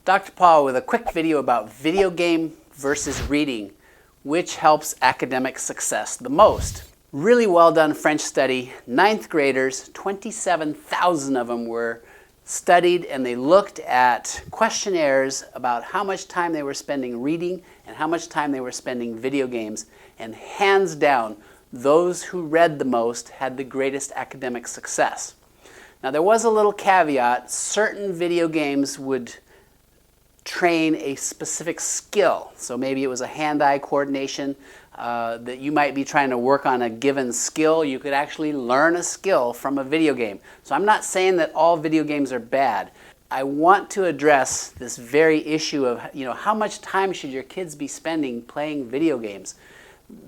Dr. Paul with a quick video about video game versus reading, which helps academic success the most. Really well done French study. 9th graders, 27,000 of them were studied, and they looked at questionnaires about how much time they were spending reading and how much time they were spending video games. And hands down, those who read the most had the greatest academic success. Now there was a little caveat. Certain video games would train a specific skill. So maybe it was a hand-eye coordination that you might be trying to work on a given skill. You could actually learn a skill from a video game. So I'm not saying that all video games are bad. I want to address this very issue of, how much time should your kids be spending playing video games?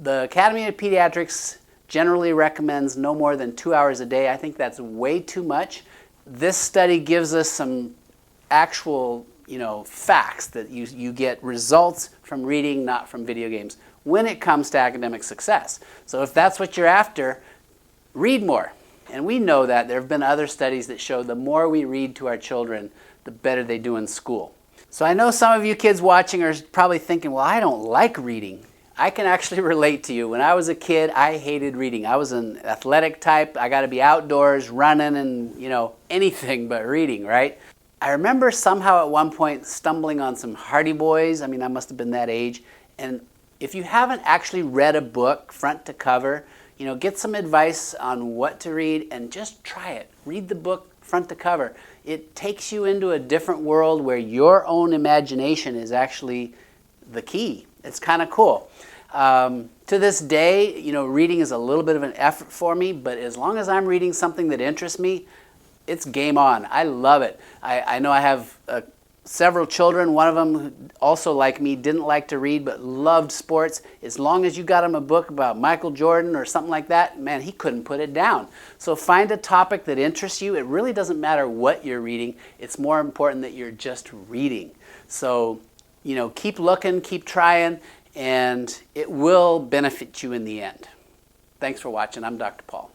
The Academy of Pediatrics generally recommends no more than 2 hours a day. I think that's way too much. This study gives us some actual facts that you get results from reading, not from video games, when it comes to academic success. So if that's what you're after, read more. And we know that there have been other studies that show the more we read to our children, the better they do in school. So I know some of you kids watching are probably thinking, well, I don't like reading. I can actually relate to you. When I was a kid, I hated reading. I was an athletic type. I got to be outdoors, running, and anything but reading, right? I remember somehow at one point stumbling on some Hardy Boys. I must have been that age. And if you haven't actually read a book front to cover, get some advice on what to read and just try it. Read the book front to cover. It takes you into a different world where your own imagination is actually the key. It's kind of cool. To this day, reading is a little bit of an effort for me, but as long as I'm reading something that interests me, it's game on. I love it. I know I have several children. One of them, also like me, didn't like to read but loved sports. As long as you got him a book about Michael Jordan or something like that, man, he couldn't put it down. So find a topic that interests you. It really doesn't matter what you're reading. It's more important that you're just reading. So, keep looking, keep trying, and it will benefit you in the end. Thanks for watching. I'm Dr. Paul.